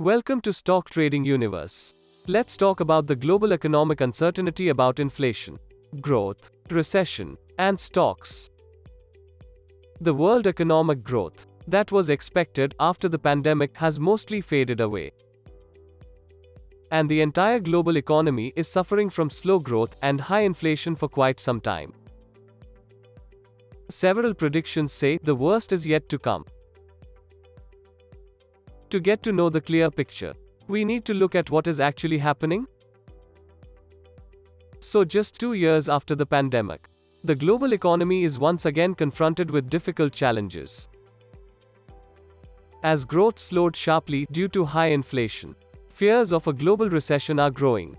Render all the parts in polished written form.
Welcome to Stock Trading Universe. Let's talk about the global economic uncertainty about inflation, growth, recession, and stocks. The world economic growth that was expected after the pandemic has mostly faded away. And the entire global economy is suffering from slow growth and high inflation for quite some time. Several predictions say the worst is yet to come. To get to know the clear picture, we need to look at what is actually happening. So just 2 years after the pandemic, the global economy is once again confronted with difficult challenges. As growth slowed sharply due to high inflation, fears of a global recession are growing.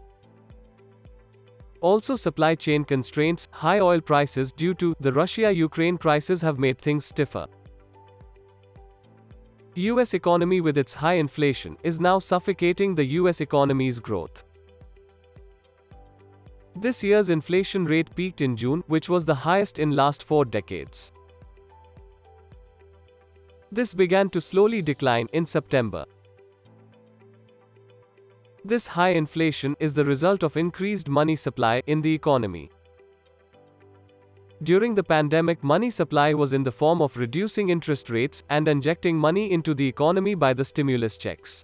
Also, supply chain constraints, high oil prices due to the Russia-Ukraine crisis have made things stiffer. US economy with its high inflation is now suffocating the US economy's growth. This year's inflation rate peaked in June, which was the highest in last 4 decades. This began to slowly decline in September. This high inflation is the result of increased money supply in the economy. During the pandemic, money supply was in the form of reducing interest rates and injecting money into the economy by the stimulus checks.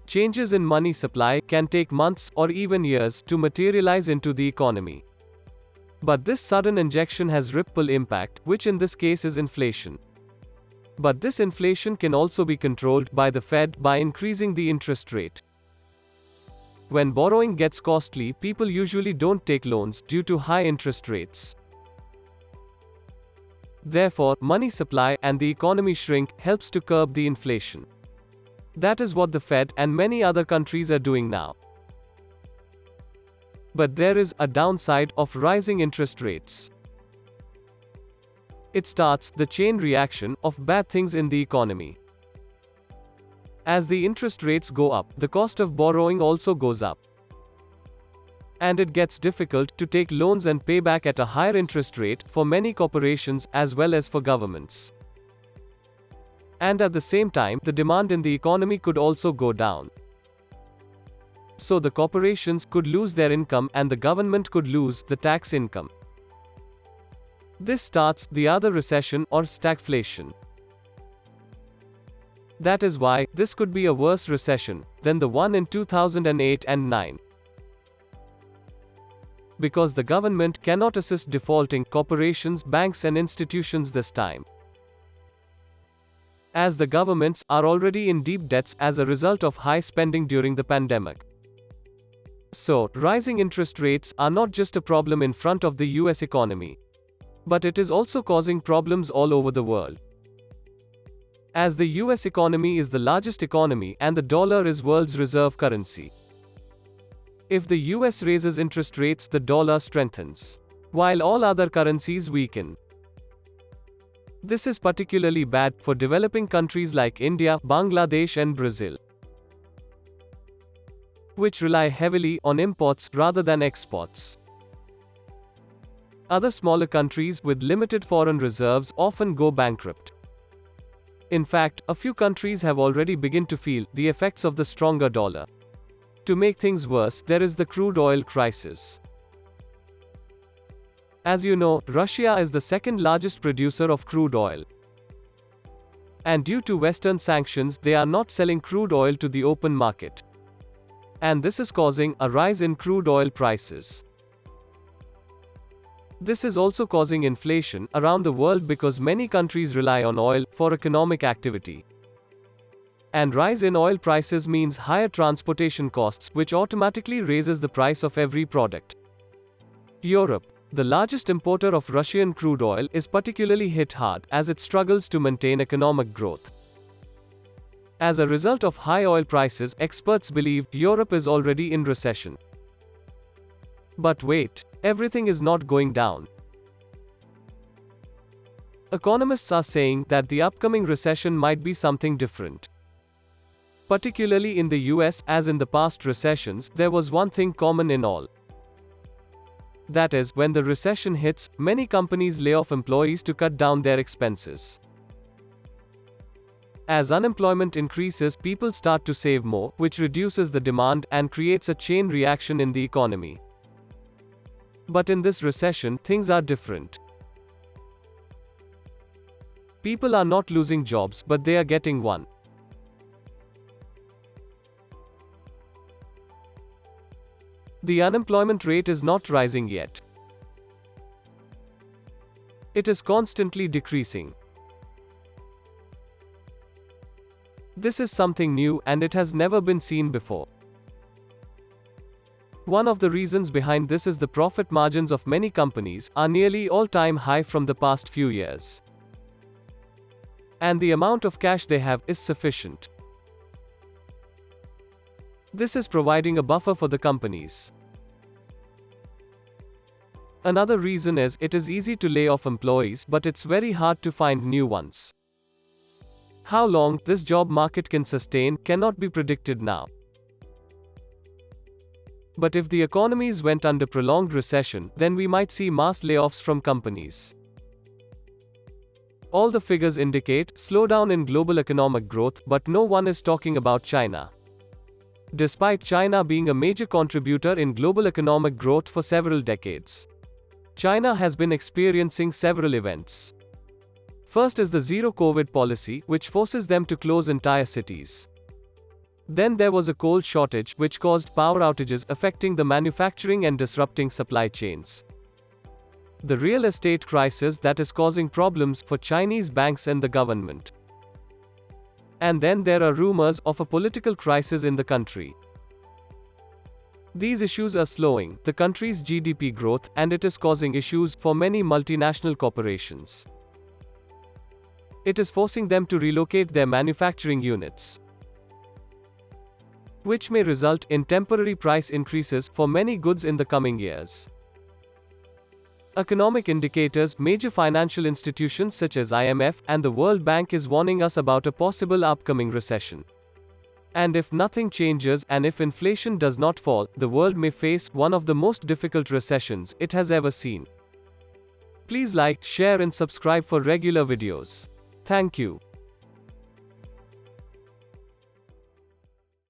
Changes in money supply can take months or even years to materialize into the economy. But this sudden injection has ripple impact, which in this case is inflation. But this inflation can also be controlled by the Fed by increasing the interest rate. When borrowing gets costly, people usually don't take loans due to high interest rates. Therefore, money supply and the economy shrink helps to curb the inflation. That is what the Fed and many other countries are doing now. But there is a downside of rising interest rates. It starts the chain reaction of bad things in the economy. As the interest rates go up, the cost of borrowing also goes up. And it gets difficult to take loans and pay back at a higher interest rate for many corporations as well as for governments. And at the same time, the demand in the economy could also go down. So the corporations could lose their income and the government could lose the tax income. This starts the other recession or stagflation. That is why this could be a worse recession than the one in 2008 and 9. Because the government cannot assist defaulting corporations, banks and institutions this time. As the governments are already in deep debts as a result of high spending during the pandemic. So, rising interest rates are not just a problem in front of the US economy, but it is also causing problems all over the world. As the US economy is the largest economy and the dollar is world's reserve currency. If the US raises interest rates, the dollar strengthens, while all other currencies weaken. This is particularly bad for developing countries like India, Bangladesh and Brazil, which rely heavily on imports rather than exports. Other smaller countries with limited foreign reserves often go bankrupt. In fact, a few countries have already begun to feel the effects of the stronger dollar. To make things worse, there is the crude oil crisis. As you know, Russia is the second largest producer of crude oil. And due to Western sanctions, they are not selling crude oil to the open market. And this is causing a rise in crude oil prices. This is also causing inflation around the world because many countries rely on oil for economic activity. And rise in oil prices means higher transportation costs, which automatically raises the price of every product. Europe, the largest importer of Russian crude oil, is particularly hit hard as it struggles to maintain economic growth. As a result of high oil prices, experts believe Europe is already in recession. But wait, everything is not going down. Economists are saying that the upcoming recession might be something different. Particularly in the US, as in the past recessions, there was one thing common in all. That is, when the recession hits, many companies lay off employees to cut down their expenses. As unemployment increases, people start to save more, which reduces the demand and creates a chain reaction in the economy. But in this recession, things are different. People are not losing jobs, but they are getting one. The unemployment rate is not rising yet. It is constantly decreasing. This is something new, and it has never been seen before. One of the reasons behind this is the profit margins of many companies are nearly all-time high from the past few years. And the amount of cash they have is sufficient. This is providing a buffer for the companies. Another reason is it is easy to lay off employees, but it's very hard to find new ones. How long this job market can sustain cannot be predicted now. But if the economies went under prolonged recession, then we might see mass layoffs from companies. All the figures indicate slowdown in global economic growth, but no one is talking about China. Despite China being a major contributor in global economic growth for several decades, China has been experiencing several events. First is the zero-COVID policy, which forces them to close entire cities. Then there was a coal shortage, which caused power outages affecting the manufacturing and disrupting supply chains. The real estate crisis that is causing problems for Chinese banks and the government. And then there are rumors of a political crisis in the country. These issues are slowing the country's GDP growth, and it is causing issues for many multinational corporations. It is forcing them to relocate their manufacturing units, which may result in temporary price increases for many goods in the coming years. Economic indicators, major financial institutions such as IMF and the World Bank is warning us about a possible upcoming recession. And if nothing changes, and if inflation does not fall, the world may face one of the most difficult recessions it has ever seen. Please like, share and subscribe for regular videos. Thank you.